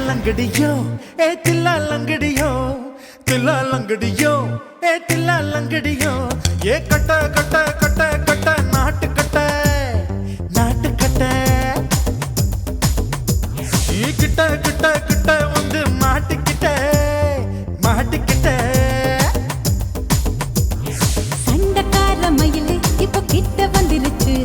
लंगड़ियो ए तिल्ला लंगड़ियो तिल्ला लंगड़ियो ए तिल्ला लंगड़ियो ये cut cut cut cut नाट cut ये kit kit kit வந்து மாட்டிக்கிட்ட சண்டக்கார மயிலே இப்ப கிட்ட வந்துருச்சு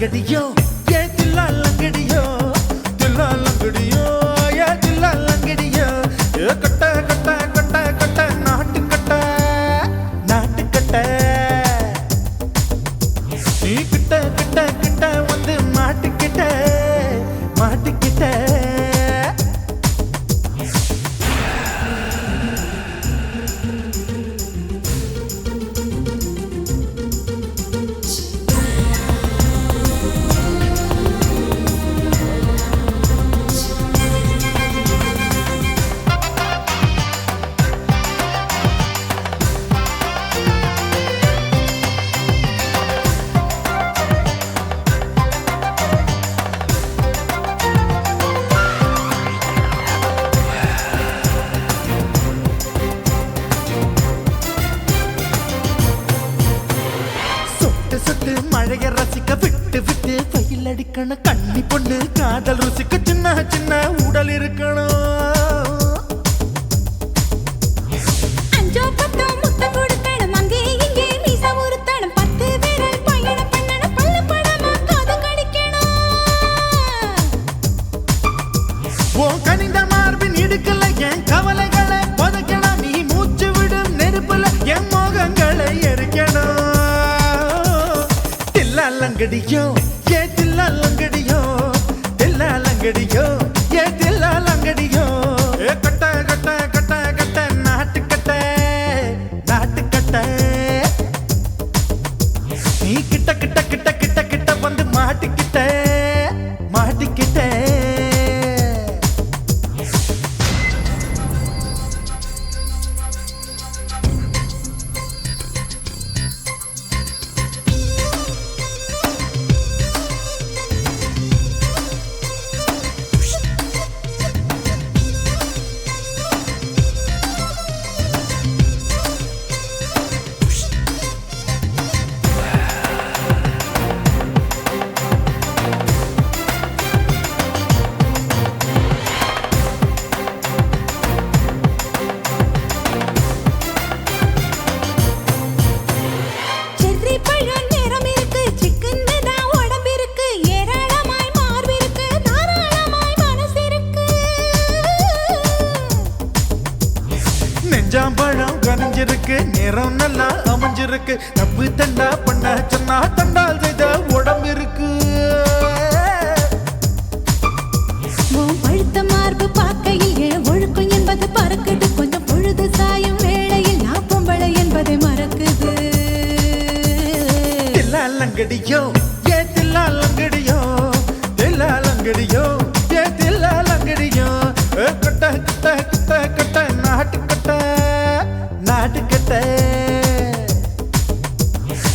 லங்கடியோ ஏ தில்லா லங்கடியோ தில்லா லங்கடியோ ஏ தில்லா லங்கடியோ ஏ கட்ட கட்ட கட்ட கட்ட நாட்டு கட்ட நாட்டு கட்ட நீ கிட்ட கிட்ட கிட்ட வந்து மாட்டிக்கிட்ட மாட்டிக்கிட்ட மழைய ரசிக்க விட்டு விட்டு வெயில் அடிக்கணும் கண்ணி பொண்ணு காதல் ருசிக்க சின்ன சின்ன உடல் இருக்கணும் கனிந்த மார்பின் இடுக்கல என் கவலைகளை புதைக்கணும் நீ மூச்சு விடும் நெருப்புல என் மோகங்களை எரிக்கணும் லங்கடியோ ஏ தில்லா லங்கடியோ தில்லா லங்கடியோ ஏ தில்லா லங்கடியோ ஏ கட்ட கட்ட கட்ட கட்ட நாட்டு கட்ட நாட்டு கட்ட நீ கிட்ட கிட்ட கிட்ட கிட்ட கிட்ட வந்து மாட்டிக்கிட்ட மாட்டிக்கிட்ட நெஞ்சாம்பழம் கனிஞ்சிருக்கு நிறம் நல்லா அமைஞ்சிருக்கு தப்பு தண்டா பண்ண சொன்னா தண்டால் செய்த உடம்பு இருக்கு பழுத்த மார்பு பார்க்கையில் ஏன் ஒழுக்கம் என்பது பறக்குது கொஞ்சம் பொழுது சாயும் வேளையில் நான் பொம்பளை என்பதை மறக்குது தில்லா லங்கடியோ ஏ தில்லா லங்கடியோ தில்லா லங்கடியோ ஏ தில்லா லங்கடியோ கட்ட கட்ட கட்ட கட்ட நாட்டு கட்ட நாட்டு கட்ட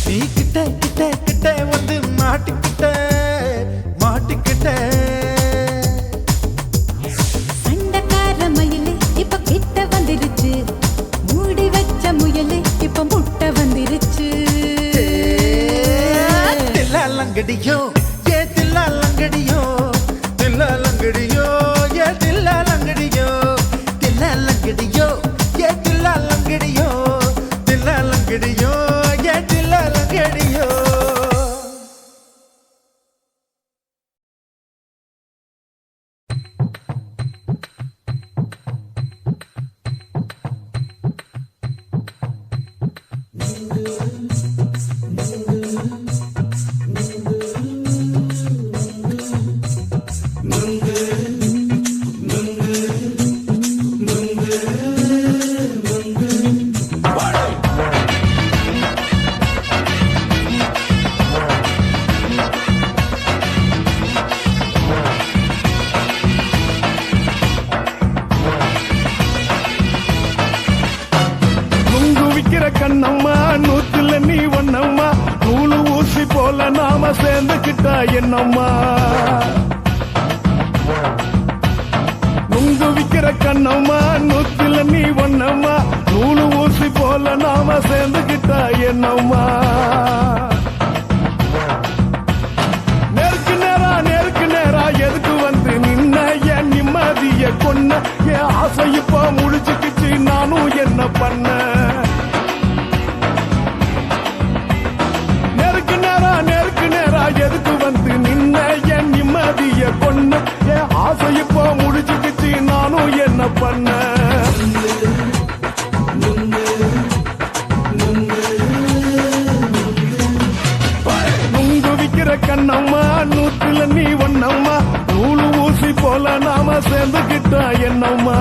நீ கிட்ட கிட்ட கிட்ட வந்து மாட்டிக்கிட்ட மாட்டிக்கிட்ட சண்டக்கார மயிலு இப்ப கிட்ட வந்துருச்சு மூடி வச்ச முயலு இப்ப முட்டை வந்துருச்சு தில்லா லங்கடியோ ஏ தில்லா லங்கடியோ தில்லா லங்கடியோ ஏ தில்லா லங்கடியோ தில்லா லங்கடியோ ஏ தில்லா லங்கடியோ தில்லா லங்கடியோ ஏ தில்லா லங்கடியோ கண்ணம்மா நூத்துல நீ ஒண்ணம்மா நூலு ஊசி போல நாம சேர்ந்துக்கிட்டா என்னம்மா நுங்கு விக்கிற கண்ணம்மா நூத்துல நீ ஒண்ணம்மா நூலு ஊசி போல நாம சேர்ந்துக்கிட்டா என்னம்மா நேருக்கு நேரா எதுக்கு வந்து நின்ன என் நிம்மதிய கொன்ன என் ஆசை இப்ப முடிச்சுக்கிச்சு நானும் என்ன பண்ண நேருக்கு நேரா எதுக்கு வந்து என்ன பண்ண நுங்கு விக்கிற கண்ணம்மா நூத்துல நீ ஒன்னம்மா நூலு ஊசி போல நாம சேர்ந்துகிட்டா என்னம்மா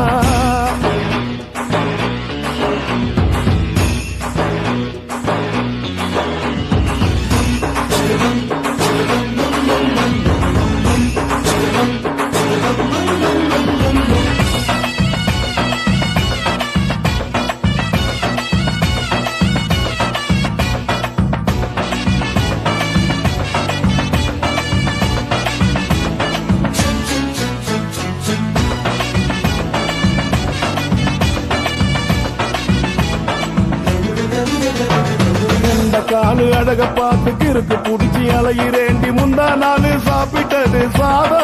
காலு அழக பார்த்துக்கு இருக்கு புடிச்சி அலையிறேண்டி முந்தா நாலு சாப்பிட்டது சாதா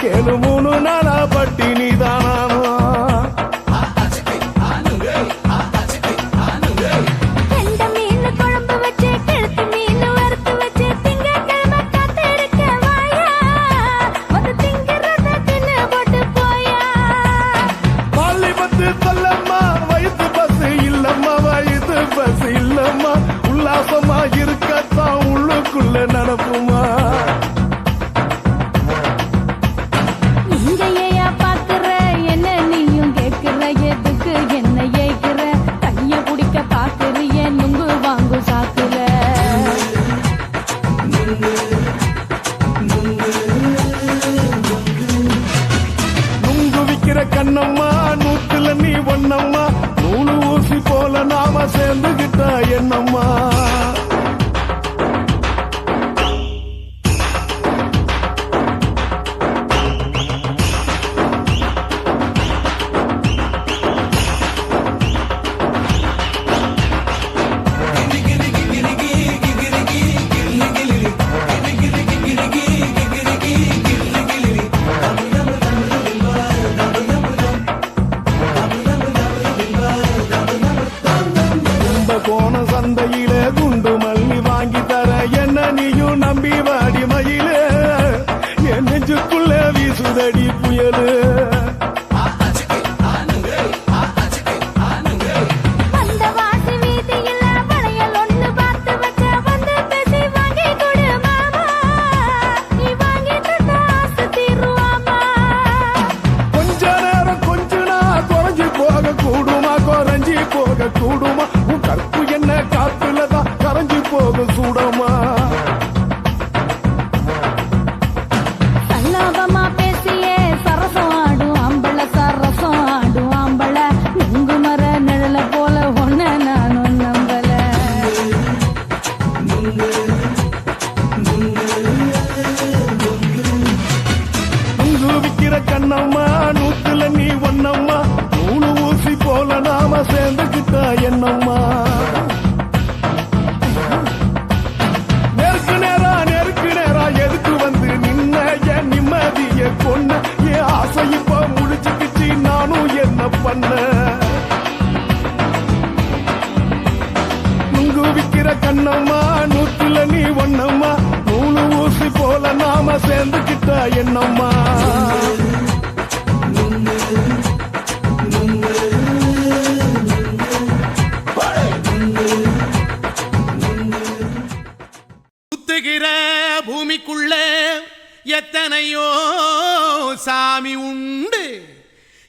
கேளு 3 நாளா பட்டினி தானானோ உல்லாசமா இருக்கத்தான் உள்ளுக்குள்ள நடப்புமா இங்கேயா பாக்குற என்ன நீயும் கேட்கிற எதுக்கு என்ன ஏய்க்கிற கைய குடிக்க பாக்குறிய நுங்கு வாங்கு சாக்குற நுங்கு விக்கிற கண்ணம்மா நூத்துல நீ ஒன்னம்மா நூலு ஊசி போல நாம சேர்ந்துகிட்டா என்னம்மா போன சந்தையில குண்டு மல்லி வாங்கி தர என்ன நீயும் நம்பி வாடி மயில என் நெஞ்சுக்குள்ள வீசுதடி புயலு கொஞ்ச நேரம் கொஞ்ச நாள் குறைஞ்சி போக கூடுமா குறைஞ்சி போக கூடுமா கற்பு என்ன காத்துலதான் கரைஞ்சு போக சூடமா சல்லாபமா பேசியே சரசம் ஆடும் ஆம்பள சரசம் ஆடும் ஆம்பள நுங்கு மர நிழல போல ஒன்ன நானும் நம்பல நுங்கு விக்கிற கண்ணம்மா நூத்துல நீ ஒன்னம்மா நூலு ஊசி போல நாம சேர்ந்துகிட்டா என்னம்மா நெருக்கு நேரா எதுக்கு வந்து நின்ன என் நிம்மதிய கொன்ன என் ஆசை இப்ப முடிச்சுக்கிச்சு நானும் என்ன பண்ண நுங்கு விக்கிற கண்ணம்மா நூத்துல நீ ஒன்னம்மா நூலு ஊசி போல நாம சேர்ந்துகிட்டா என்னம்மா சுத்துகிற பூமிக்குள்ள எத்தனையோ சாமி உண்டு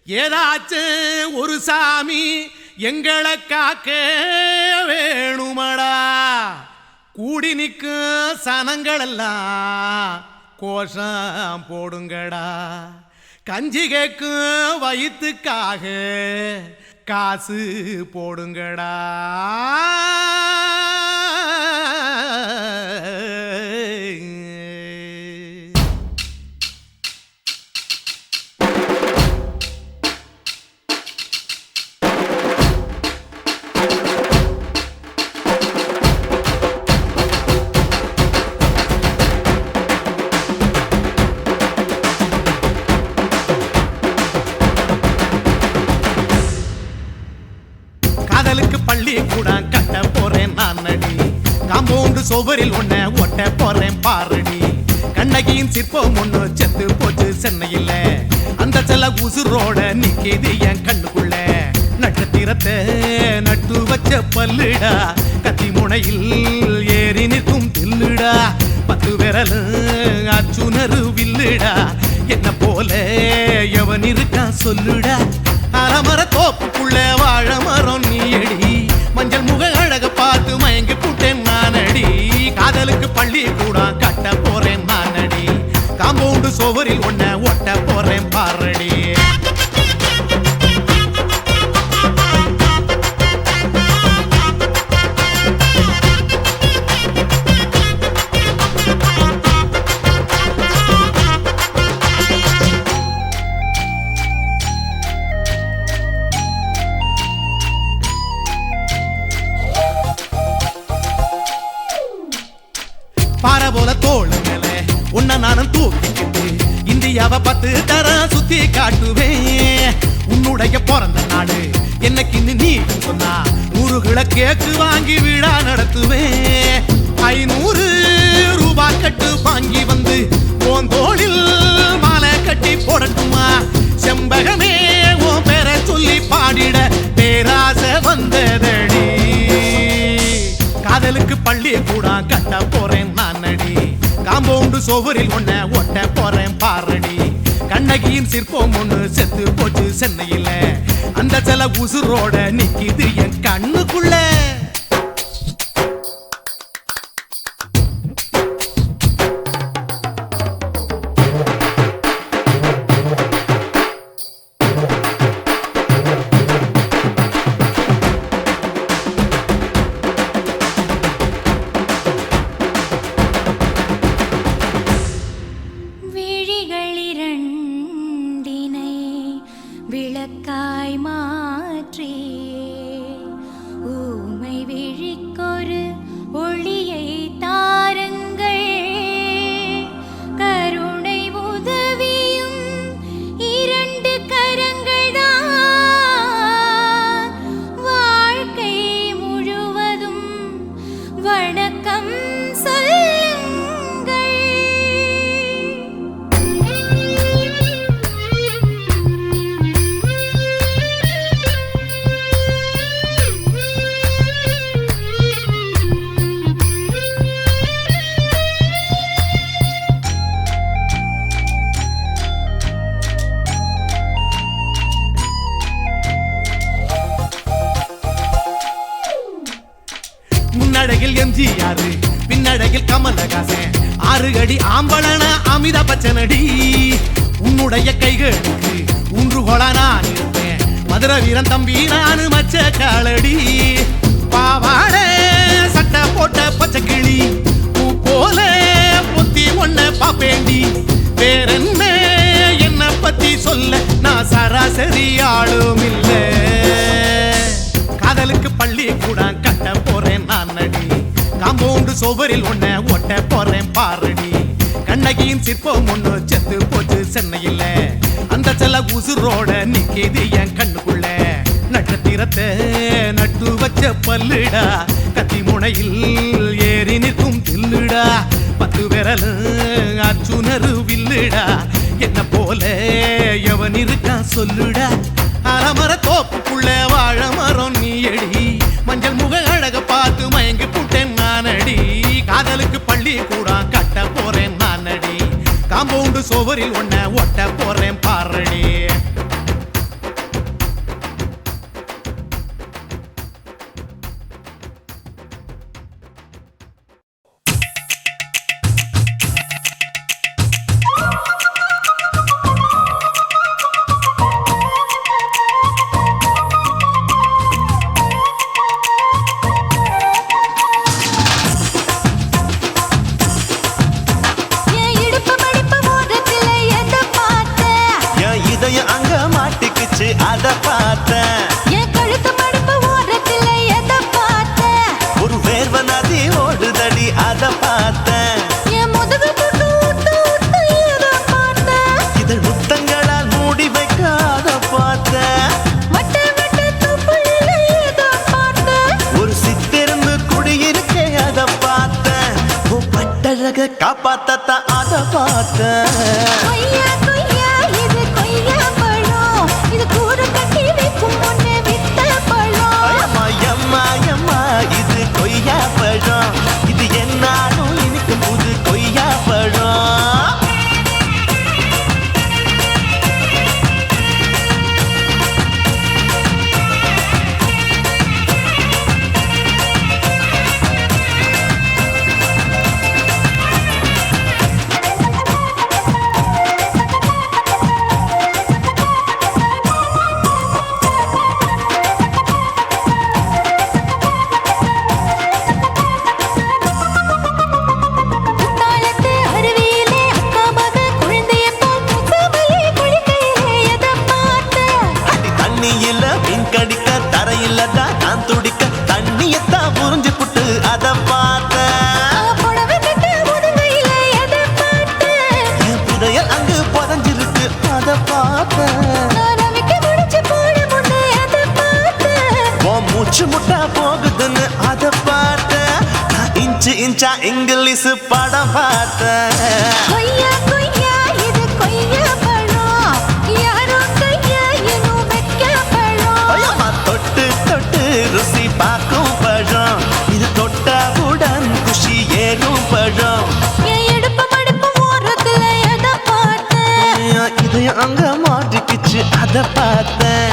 ஏதாச்சும் ஒரு சாமி எங்களை காக்க வேணுமடா கூடி நிற்கும் சனங்களெல்லாம் கோஷம் போடுங்கடா கஞ்சி கேக்கும் வயிற்றுக்காக காசு போடுங்கடா பள்ளி கூட கட்ட போறேன் நான் நடி காம்பவுண்டு சுவரில் ஒன்ன ஒட்ட போறேன் பாரடி கண்ணகியின் சிற்பம் ஒண்ணு செத்து போச்சு சென்னையில் அந்த செல்ல உசுரோட நிக்கிது என் கண்ணுக்குள்ள நட்சத்திரத்தை நட்டு வச்ச பல்லுடா கத்தி முனையில் ஏறி நிற்கும் தில்லுடா 10 விரல் அச்சுணரு வில்லுடா என்ன போல எவன் இருக்கா சொல்லுடா அலமர தோப்புக்குள்ள வாழ மரம் நீயடி மஞ்சள் முக அழக பார்த்து மயங்கி புட்டேன் நானடி காதலுக்கு பள்ளி கூட கட்ட போறேன் நானடி காம்பவுண்டு சோவரில் ஒன்ன ஒட்ட போறேன் பாரடி பாறை போல தோளு மேல உன்ன நானும் தூக்கிக்கிட்டு இந்தியாவை 10 தரம் சுத்தி காட்டுவேன் உன்னுடைய பிறந்த நாடு என்னைக்கு நீ சொன்னா 100 கிலோ கேக்கு வாங்கி விழா நடத்துவேன் 500 ரூபாய் கட்டு வாங்கி வந்து உன் தோளில் மாலை கட்டி போடட்டுமா செம்பகமே உன் பேரை சொல்லி பாடிட பேராசை வந்ததடி காதலுக்கு பள்ளி கூட கட்ட போறேன் நானடி காம்பவுண்டு சோவரில் ஒன்ன ஒட்ட போறேன் பாரடி கண்ணகியின் சிற்பம் ஒண்ணு செத்து போச்சு சென்னையில அந்த சில உசுரோட நிக்கிது என் கண்ணுக்குள்ள விளக்காய் மாற்றி ஊமை விழிக்கொரு ஒளியை தாருங்கள் கருணை உதவியும் 2 கரங்கள் தான் வாழ்க்கை முழுவதும் வணக்கம் முன்னழகில் எம்ஜிஆர் பின்னழகில் கமலஹாசன் 6 அடி ஆம்பளன அமிதாப் பச்சனடி உன்னுடைய கைகளுக்கு ஊன்றுகோலா நான் இருப்பேன் மதுரை வீரன் தம்பி நானு மச்ச காலடி பாவாட சட்டை போட்ட பச்சை கிளி பூ போல பொத்தி ஒன்ன பாப்பேண்டி வேறென்ன என்ன பத்தி சொல்ல நான் சராசரி ஆளும் இல்ல காதலுக்கு பள்ளி கூட கட்ட போறேன் நானடி காம்பவுண்டு சோவரில் ஒன்ன ஒட்ட போறேன் பாரடி கண்ணகியின் சிற்பம் ஒண்ணு செத்து போச்சு சென்னையில அந்த செல்ல உசுரோட நிக்கிது என் கண்ணுக்குள்ள நட்சத்திரத்தை நட்டு வச்ச பல்லுடா கத்தி முனையில் ஏறி நிற்கும் தில்லுடா 10 விரல் அச்சுணரு வில்லுடா என்ன போல எவன் இருக்கா சொல்லுடா அலமர தோப்புக்குள்ள வாழ மரம் நீயடி மஞ்சள் முக அழக பார்த்து மயங்கி புட்டேன் நானடி காதலுக்கு பள்ளி கூட கட்ட போறேன் நானடி காம்பவுண்டு சோவரில் ஒன்ன ஒட்ட போறேன் பாரடி அத பார்த்தேன் என் கழுத்து மடிப்பு ஓரத்துல எத பார்த்தேன் ஒரு வேர்வ நதி ஓடுதடி அத பார்த்தேன் என் முதுகு புட்டு விட்டு விட்டு எத பார்த்தேன் இதழ் முத்தங்களால் மூடி வைக்க அத பார்த்தேன் வட்ட வட்ட துப்புள்ள எத பார்த்தேன் ஒரு சித்திருந்து குடியிருக்க அத பார்த்தேன் உன் பட்டழக காப்பாத்தத்தான் அத பார்த்தேன் கொய்யா கொய்யா இது கொய்யா பார்த்தா நான் துடிக்க தண்ணியத்தான் புரிஞ்சு புட்டு அத பார்த்தேன் புடவை கட்ட முதுகையில எதை பார்த்தேன் என் புதையல் அங்கு புதஞ்சிருக்கு அத பார்த்தேன் நான் ரவிக்கு முடிச்சு போட முன்னே எதை பார்த்தேன் உன் மூச்சு முட்டா போகுதுன்னு அத பார்த்தேன் நான் இன்ச்சு இன்ச்சா இங்கிலீஷ் படம் பார்த்தேன் கொய்யா கொய்யா இது கொய்யா பழம் யாரோ கையா இன்னும் வைக்க பழம் ஐயம்மா தொட்டு தொட்டு ருசி பார்க்கும் பழம் இது தொட்டவுடன் குஷி ஏறும் பழம் என் இடுப்பு மடுப்பு ஓரத்துல எதை பார்த்தேன் என் இதயம் அங்க மாட்டிக்கிச்சு அத பார்த்தேன்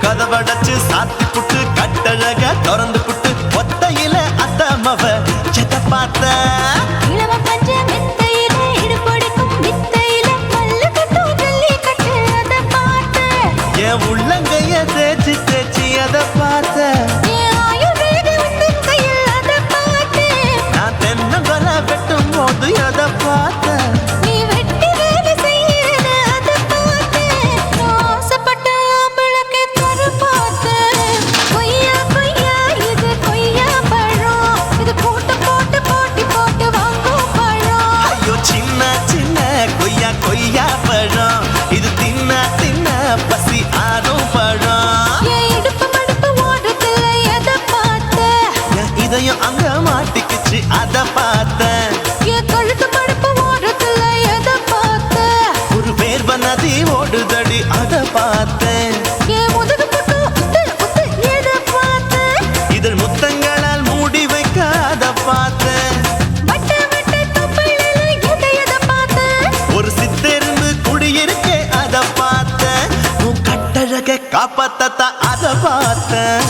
கதவடைச்சு சாத்தி புட்டு கட்டழக திறந்து புட்டு ஒத்தையில அத்தமவ செத்த பார்த்த இளவ பஞ்ச மெத்தையில இடுப்பொடிக்கும் வித்தையில மல்லு கட்டும் ஜல்லி கட்டு அதை பார்த்தேன் என் உள்ளங்கைய தேய்ச்சி தேய்ச்சி அத பார்த்த என் ஆயுர்வேத உந்தன் கையில் அதை பார்த்தேன் நான் தென்னங்கொலை வெட்டும் போது அத பார்த்த நீ வெட்டி வேலை செய்யறது அதை பார்த்தேன் நான் ஆசைப்பட்ட ஆம்பளுக்கு தர பார்த்தேன் கொய்யா கொய்யா இது கொய்யா பழம் இது போட்டு போட்டு போட்டி போட்டு வாங்கும் பழம் ஐயோ சின்ன சின்ன கொய்யா கொய்யா பழம் இது தின்ன தின்ன பசி ஆறும் பழம் என் இடுப்பு மடுப்பு ஓரத்துல எதை பார்த்தேன் என் இதயம் அங்க மாட்டிக்கிச்சு அத பார்த்தேன் என் கழுத்து மடுப்பு ஓரத்துல எதை பார்த்தேன் ஒரு வேர்வ நதி ஓடுதடி அத பார்த்தேன் என் முதுகு புட்டு உத்து உத்து எதை பார்த்தேன் இதழ் முத்தங்களால் மூடி வைக்க அத பார்த்தேன் வட்ட வட்ட தொப்பையில எதை பார்த்தேன் ஒரு சித்தெரும்பு குடியிருக்கே அத பார்த்தேன் உன் கட்டழக காப்பாத்தத்தா அத பார்த்தேன்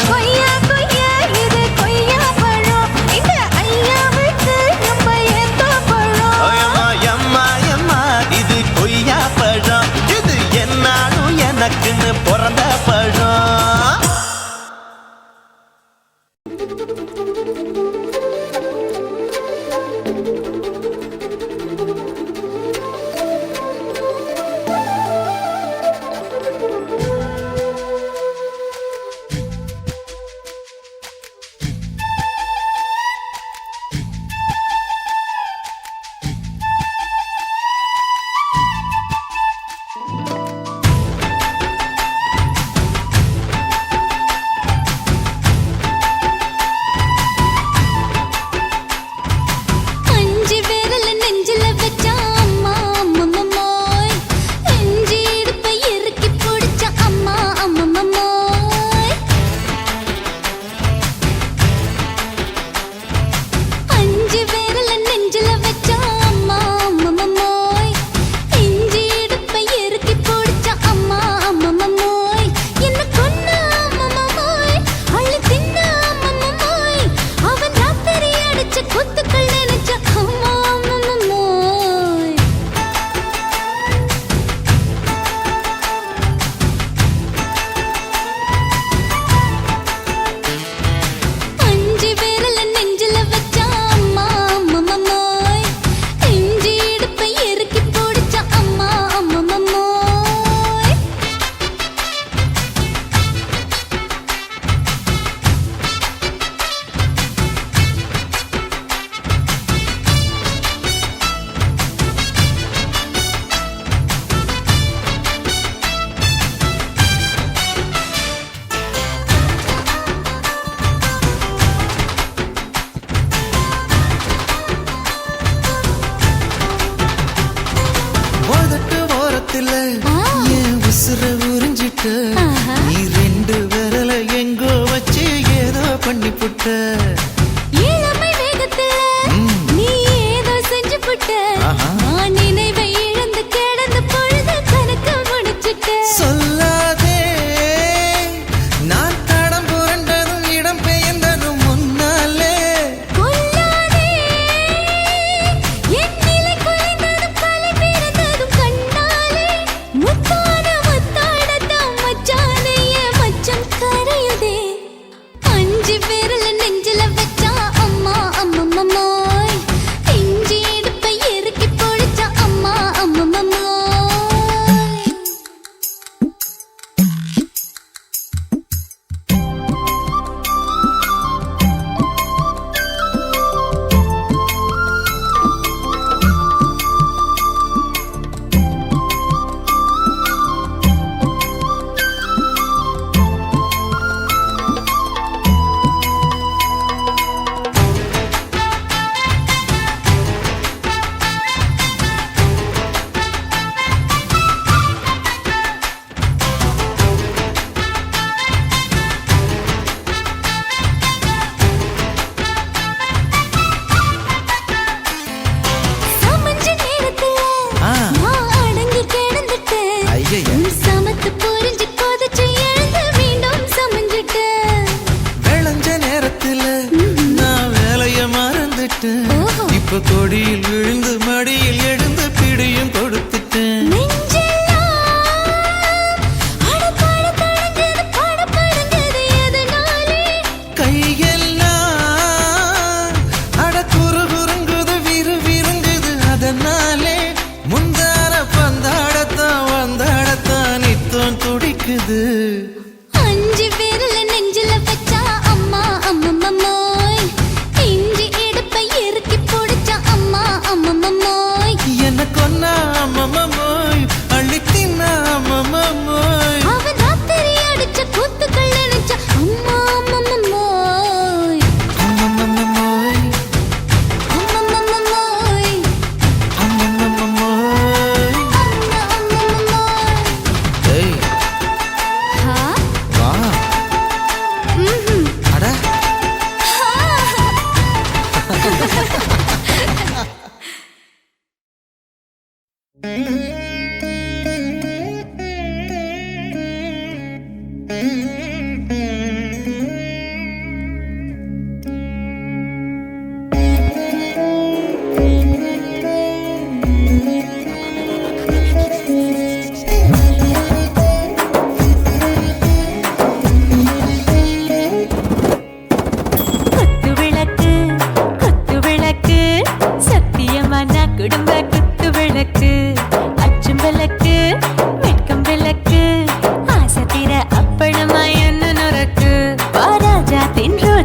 கொய்யா கொய்யா இது கொய்யா பழம் இந்த ஐயாவுக்கு நம்ம ஏத்த பழம் ஐயம்மா எம்மா எம்மா இது கொய்யா பழம் இது என்னாலும் எனக்குன்னு பிறந்த பழம்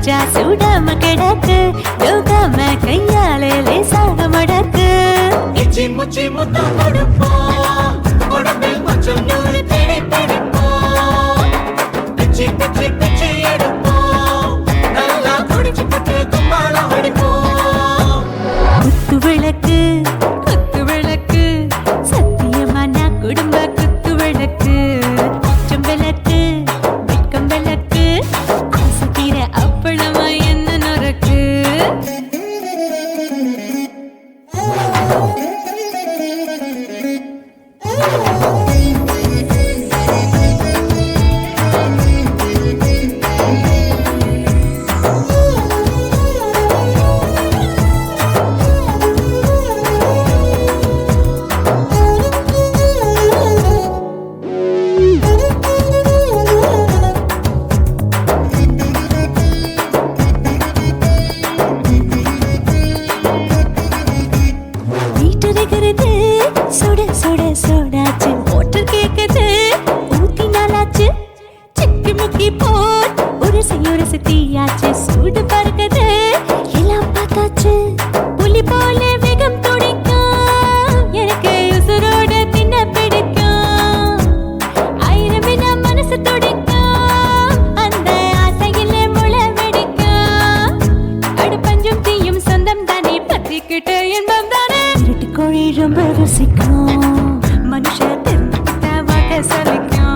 ரோஜா சூடாம கிடக்கு யோகாம கையாலே லேசாக மடக்கு இச்சி முச்சி முத்தம் கொடுப்போம் உடம்பில் மச்சம் நூறு தேடி பிடிப்போம் பிச்சி பிச்சி பிச்சி எடுப்போம் நல்லா குடிச்சு பட்டு கும்மாளம் அடிப்போம் குத்து விளக்கு சத்தியமா நான் குடும்ப குத்து விளக்கு அச்சம் விளக்கு வெட்கம் விளக்கு ஆசைக்கிற அப்பளமா என்ன நொறுக்கு வீட்டருகிறது சுட சுட சோடாச்சு மோட்டர் கேக்குது ஊத்தி நாளாச்சு சிக்கி முக்கி போல் உரசி தீயாச்சு சூடு பறக்குது எல்லாம் பார்த்தாச்சு புலி போல வேகம் துடிக்கும் எனக்கு உசுரோட தின்ன பிடிக்கும் ஆயிரம் வினா மனசு துடிக்கும் அந்த ஆசையிலே முளை வெடிக்கும் அடு பஞ்சும் தீயும் சொந்தம் தானே பத்திக்கிட்டு இன்பம் தானே இருட்டு கோழி ரொம்ப ருசிக்கும் மனுஷ தெரிஞ்சுக்கிட்ட வாட்ட சலிக்கும்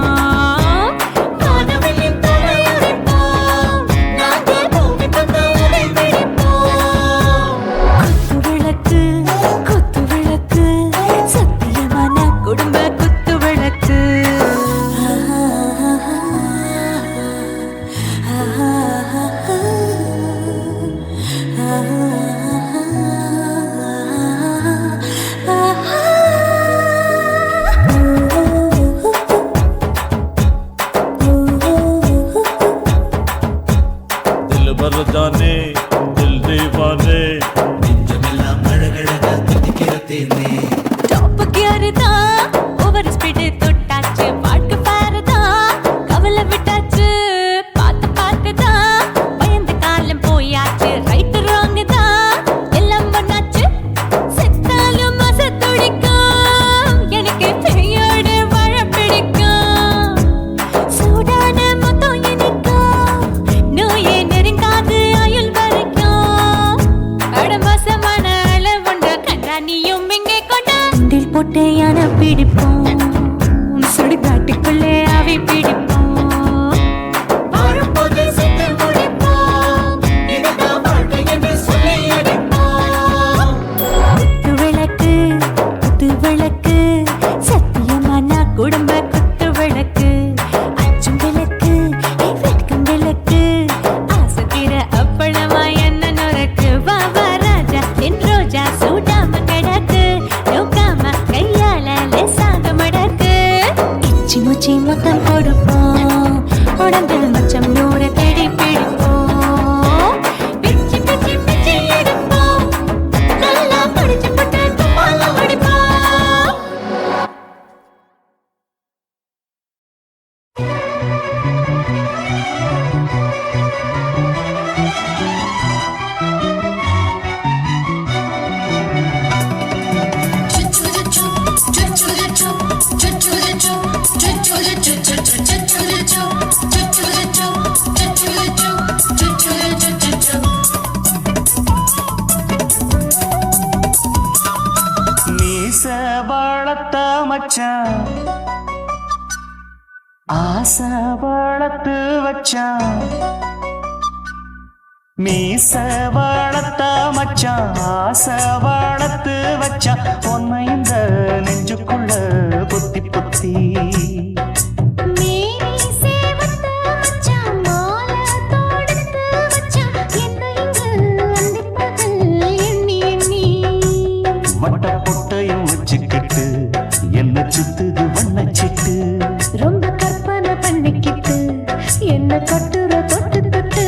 வானவெளியின் தலையுடைப்போம் நாங்கள் பூமி தந்த உடை பிடிப்போம் குத்து விளக்கு சத்தியமான குடும்ப குத்து விளக்கு दिल भर जाने दिल दीवाने நெஞ்சமெல்லாம் அழகழகா தித்திக்கிற தேனே டாப் கியர் தான் ஓவர் ஸ்பீட் தொட்டாச்சு வாழ்க்கை பாரு தான் கவலை விட்டாச்சு பார்த்து தான் பயந்து காலம் போயாச்சு ரைட் ராங் தான் எல்லாம் பண்ணாச்சு செத்தாலும் மச துடிக்கும் எனக்கு பெரியோடு வாழ பிடிக்கும் சூடான மொத்தம் எனக்கும் நோயே நெருங்காது ஆயுள் வரைக்கும் அடமோசமான அளவுண்ட கண்டா நீயும் இங்கே கொண்ட உண்டில் போட்டு யானை பிடிப்போம் சுடுகாட்டுக்குள்ளே அவை பிடிப்போம் வாழும்போது செத்து முடிப்போம் இதுதான் வாழ்க்கை என்று சொல்லி அடிப்போம் குத்து விளக்கு சத்தியமான குடும்ப குத்து விளக்கு அச்சும் விளக்கு வெட்கம் விளக்கு ஆசைக்கிற அப்பளமா என்ன நொறுக்கு வா ராஜா என் ரோஜா சூடாம கிடக்கு நோக்காம கையால லேசாக மடக்கு இச்சி முச்சி மொத்தம் கொடுப்போம் உடம்பில் மச்சம் நூறு தேடி பிடிப்போம் பிச்சி பிச்சி பிச்சி எடுப்போம் நல்லா படிச்சு போட்டு கும்மாளம் அடிப்போம் மீச வளர்த்த மச்சான் ஆசை வளர்த்து வச்சான் மீச வளர்த்த மச்சான் ஆசை வளர்த்து வச்சான் உன்னை இந்த நெஞ்சுக்குள்ள புத்தி புத்தி மேனி சேவத்த மச்சான் மாலை தொடுத்து வச்சான் என்ன இங்கு அந்திப்பகல் எண்ணி எண்ணி வட்ட பொட்டையும் வச்சுக்கிட்டு என்ன சுத்துது வண்ணச்சிட்டு ரொம்ப கற்பனை பண்ணிக்கிட்டு என்ன கட்டுற தொட்டு தொட்டு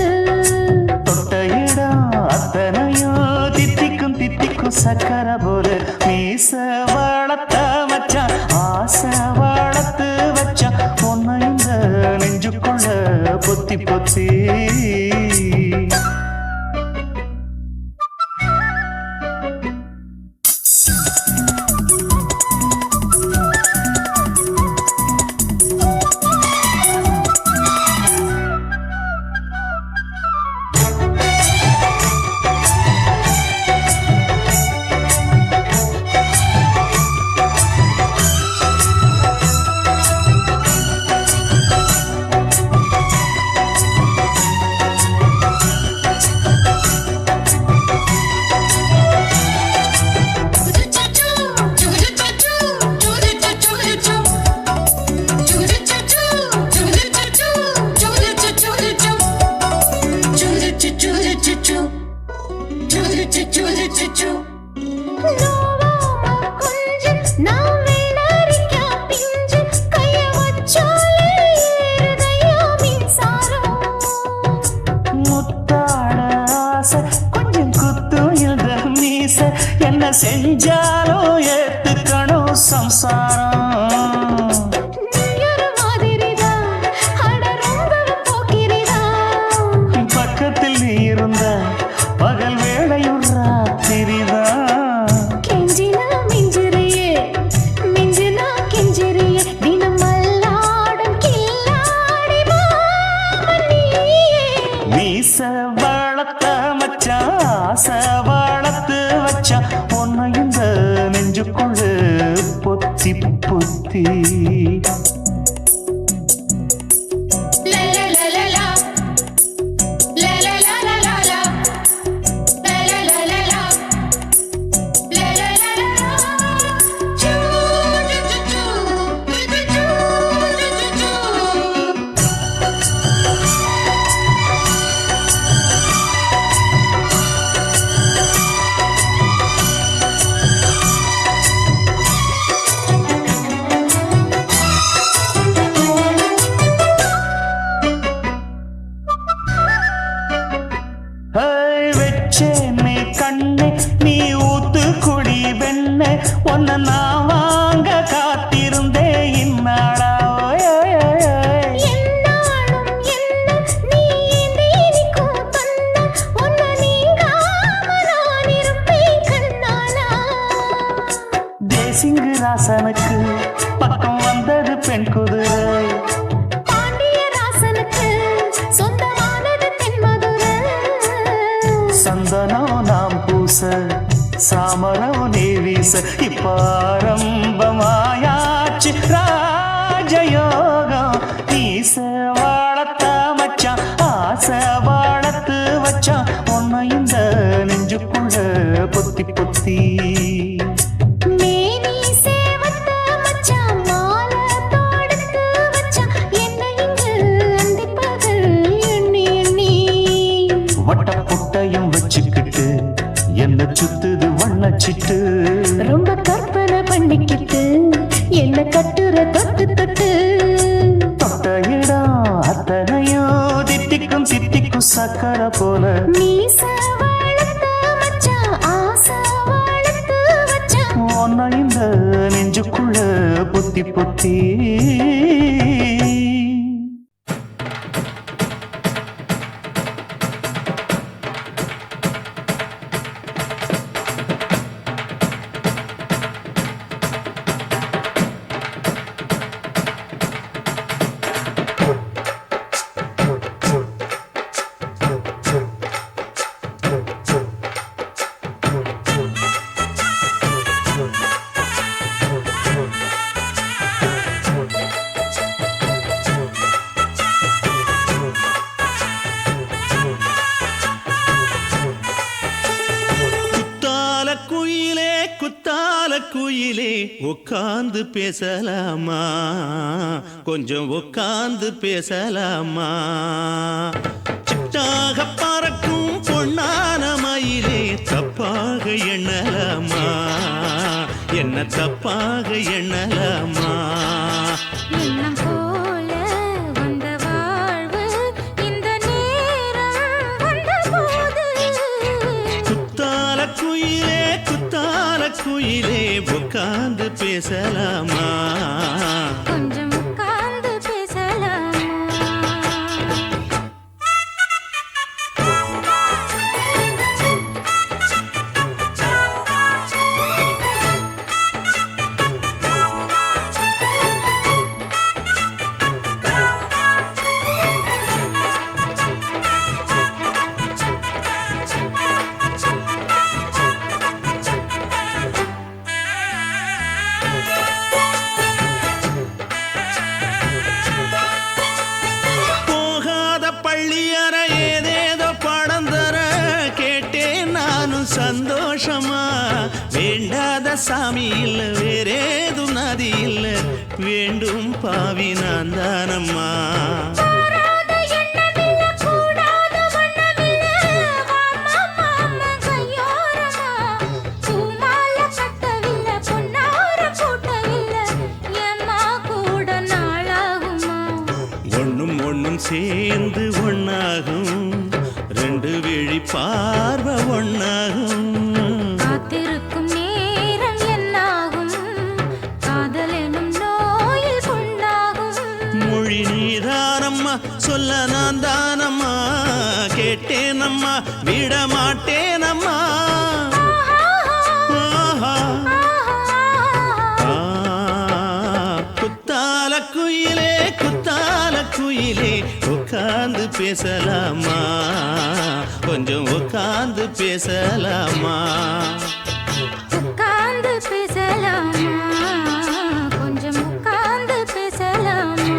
தொட்ட இடம் அத்தனையும் தித்திக்கும் தித்திக்கும் சக்கரை போல மீச வளர்த்த மச்சான் ஆசை வளர்த்து வச்சான் உன்னை இந்த நெஞ்சுக்குள்ள பொத்தி பொத்தி நோவாம கொஞ்சம் நான் வெள்ளரிக்கா பிஞ்சு கைய வச்சாலே ஏறுதையா மின்சாரம் முத்தாட ஆசை கொஞ்சம் குத்தும் இந்த மீச என்ன செஞ்சாலும் ஏத்துக்கணும் சம்சாரம் நீயொரு மாதிரிதான் அட ரொம்ப போக்கிரிதான் பக்கத்தில் நீ இருந்த பகல் வேளையும் ராத்திரிதான் கெஞ்சினா மிஞ்சிரியே மிஞ்சினா கெஞ்சிரியே தினம் மல்லாடும் கில்லாடி மாமணியே மீச வளர்த்த மச்சான் ஆசை வளர்த்து வச்சான் உன்னை இந்த நெஞ்சுக்குள்ள பொத்தி பொத்தி La la la la la La la la la la la La la la la la La la la la la Choo choo choo வச்சேனே கண்ணே நீ ஊத்து குடி வெண்ணே உன்னை நான் வாங்க காத்திருந்தே இந்நாளா ஓய், ஓய், ஓய், ஓய். என்னாலும் என்ன நீ நீக்கும் தந்தா உன்னை நீங்காம நான் இருப்பேன் கண்ணாலா தேசிங்கு ராசனுக்கு பக்கம் வந்தது பெண் குதிரை பாண்டிய ராசனுக்கு சொந்தமானது தென்மதுரை சந்தனம் நாம் பூச சாமரம் நீ வீச இப்பாரம்பமாயாச்சு ராஜயோகம் நீச வாழத்த மச்சான் ஆசை வாழத்து வச்சான் உன்னை இந்த நெஞ்சுக்குள்ள பொத்தி பொத்தி மேனி சேவத்த மச்சான் மாலை தொடுத்து வச்சான் என்னை இங்கு அந்திப்பகல் எண்ணி எண்ணி வட்ட புட்டையும் வச்சுக்கிட்டு என்ன சுத்துது வண்ணச்சிட்டு ரொம்ப கற்பனை பண்ணிக்கிட்டு என்ன கட்டுற தொட்டு தொட்டு தொட்ட இடம் அத்தனையும் தித்திக்கும் தித்திக்கும் சக்கரை போல மீச வளர்த்த மச்சான் ஆசை வளர்த்து வச்சான் உன்னை இந்த நெஞ்சுக்குள்ள பொத்தி பொத்தி குத்தால குயிலே உட்கார்ந்து பேசலாமா கொஞ்சம் உட்கார்ந்து பேசலாமா சிட்டாக பறக்கும் பொன்னான மயிலே தப்பாக எண்ணலாமா என்ன தப்பாக எண்ணலாமா எண்ணம் போல வந்த வாழ்வு இந்த நேரம் வந்தபோது குத்தால குயிலே உட்கார்ந்து பேசலாமா கொஞ்சம் உட்கார்ந்து பேசலாமா சந்தோஷமா வேண்டாத சாமி இல்ல வேறேது நதி இல்ல வேண்டும் பாவி நான் தானம்மா கூடாத வண்ணமில்ல வாமா மாமா கையோரமா ரெண்டு ஒன்னாகும் ரெண்டு விழி பார்வை ஒன்னாகும் காத்திருக்கும் நேரம் என்னாகும் காதல் எனும் நோயில் புண்ணாகும் மொழி நீதானம்மா சொல்ல நான் தானம்மா கேட்டேனம்மா விட மாட்டேனம்மா ஆஹா. குத்தால குயிலே குத்தால குயிலே உட்கார்ந்து பேசலாமா கொஞ்சம் உட்கார்ந்து பேசலாமா உட்கார்ந்து பேசலாமா கொஞ்சம் உட்கார்ந்து பேசலாமா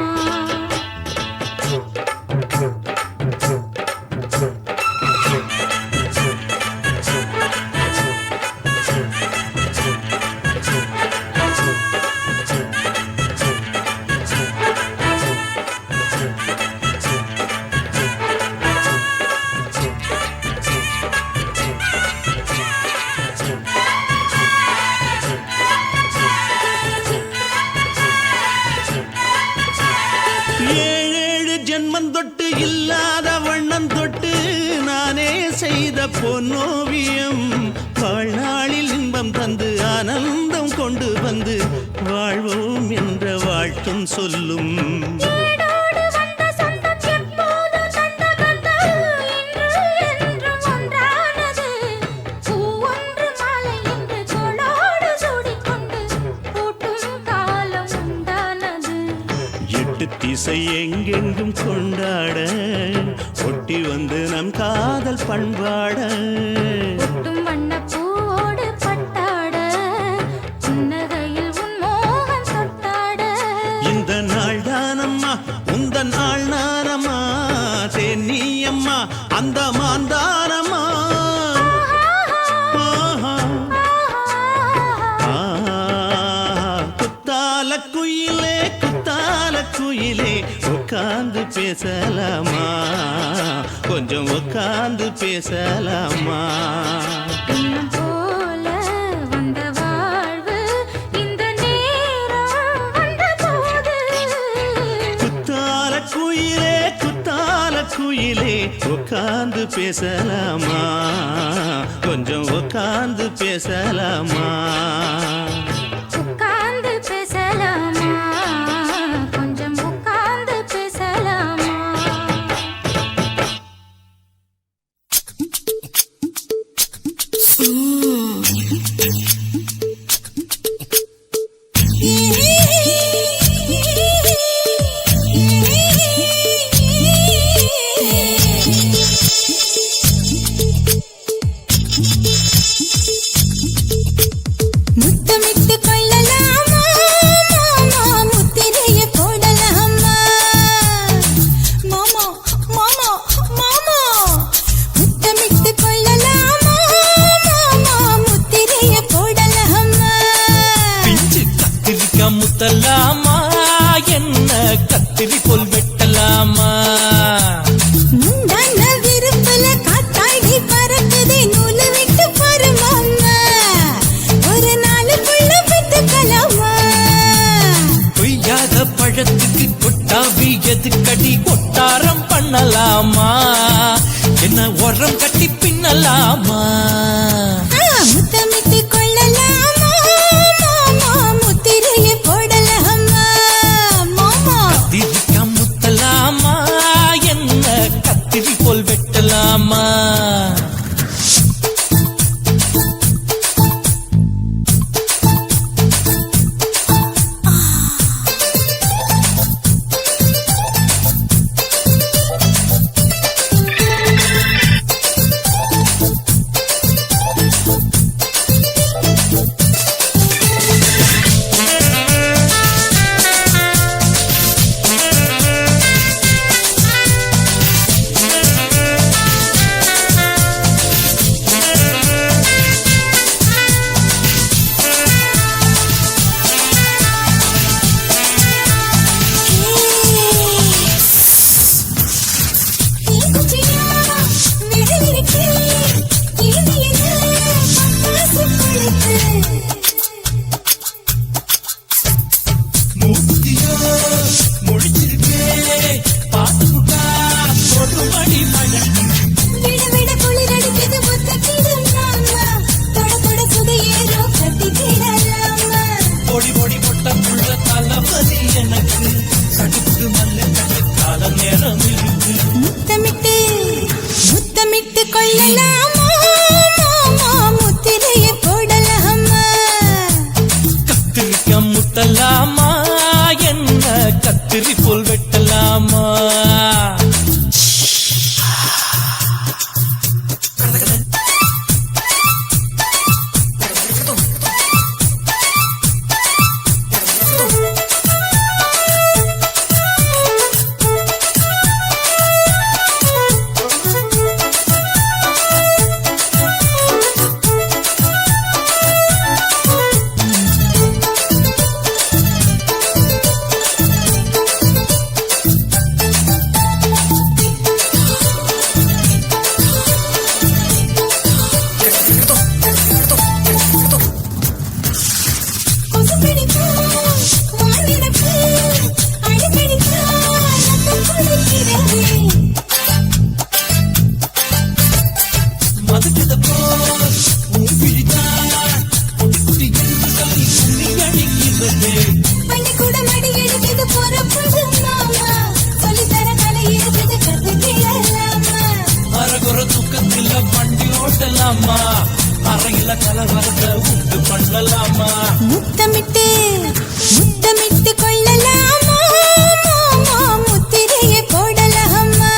ஏழேழு ஜென்மம் தொட்டு இல்லாத வண்ணம் தொட்டு நானே செய்த பொன்னோவியம் வாழ்நாளில் இன்பம் தந்து ஆனந்தம் கொண்டு வந்து வாழ்வோம் என்ற வாழ்த்தும் சொல்லும் ஏடோடு வந்த சொந்தம் எப்போதும் தந்த பந்தம் இன்று என்றும் ஒன்றானது பூ ஒன்று மாலை என்று தோளோடு சூடிக்கொண்டு பூட்டும் காலம் உண்டானது எட்டு திசை எங்கெங்கும் கொண்டாட ஒட்டி வந்து நம் காதல் பண்பாட ஒட்டும் வண்ண பூவோடு பட்டாட புன்னகையில் உன் மோகம் தொட்டாட இந்த நாள் தானம்மா உந்த நாள் நானம்மா தென்னியம்மா அந்த மாந்தானம்மா ஆஹா. குத்தால குயிலே குத்தால குயிலே உட்கார்ந்து பேசலாமா கொஞ்சம் உட்கார்ந்து பேசலாமா இன்னும் போல வந்த வாழ்வு இந்த நேரம் வந்த போது குத்தால குயிலே உட்கார்ந்து பேசலாமா கொஞ்சம் உட்கார்ந்து பேசலாமா உட்கார்ந்து பேசலாமா கொஞ்சம் உட்கார்ந்து பேசலாமா முத்தமிட்டு கொள்ளலாமா மாமா முத்திரைய போடலாமா மாமா மாமா மாமா முத்தமிட்டு கொள்ளலாமா மாமா முத்திரைய போடலாமா பிஞ்சு கத்திரிக்கா முத்தலாமா என்ன கத்திரி போல் வெட்டலாமா முந்தான விருப்பல காத்தாடி பறக்குதே நூலு விட்டு பாரு மாமா ஒரு நாளுக்குள்ள பெற்றுக்கலாமா கொய்யாத பழத்துக்கு கொட்டாவி எதுக்கடி கொட்டாரம் பண்ணலாமா என்ன உரம் கட்டி பின்னலாமா முத்தமிட்டு கொள்ளலாமா மாமா முத்திரைய போடலாமா மாமா கத்திரிக்கா முத்தலாமா என்ன கத்திரி போல் வெட்டலாமா பருவடி பழக்கம் விட விட குளிர் அடிக்குது ஒத்தக்கிடும் நாமா தொட தொட சுதையேறோ கட்டிக்கிடலாமா பொடி பொடி பொட்டப்புள்ள தளபதி எனக்கு கடுப்பு மல்லு கட்டு கால நேரம் இருக்கு முத்தமிட்டு முத்தமிட்டு கொள்ளலாமா மாமா முத்திரைய போடலாமா கத்திரிக்க முத்தலாமா என்ன கத்திரி போல் வெட்டலாமா கொசு பிடிப்பா வானிடப்பு அடிக்கடிப்பா ரத்தம் குளிக்கிறதே மதுக்கிட்ட போல் உன் பிடித்தான் குட்டி குட்டி என்று சொல்லி சொல்லி அடிக்கிறது பள்ளிக்கூட மடி எடுக்குது பொறப்புது மாமா சொல்லித்தர கலை இருக்குது கத்துக்கிடலாமா அரகுற தூக்கத்தில் வண்டி ஓட்டலாமா அறையில கலவரத்தை உண்டு பண்ணலாமா முத்தமிட்டு முத்தமிட்டு கொள்ளலாமா மாமா முத்திரைய போடலாமா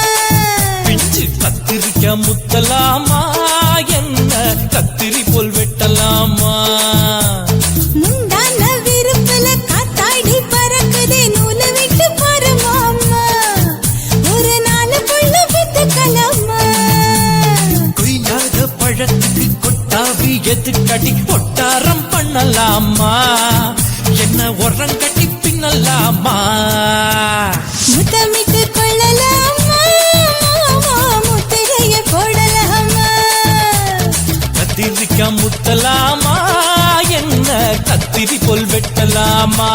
பிஞ்சு கத்திரிக்க முத்தலாமா என்ன கத்திரி போல் வெட்டலாமா முந்தான விருப்பல காத்தாடி பறக்குதே நூலை விட்டு பாரு மாமா ஒரு நாளுக்குள்ள வித்துக்கலாமா கொய்யாத பழத்துக்கு கொட்டாவி எதுக்கடி ஒட்டாரம் பண்ணலாமா என்ன உரங்கட்டி பின்னலாமா முத்தமிட்டு கொள்ளலாமா மாமா முத்திரைய போடலாமா கத்திரிக்க முத்தலாமா என்ன கத்திரி போல் வெட்டலாமா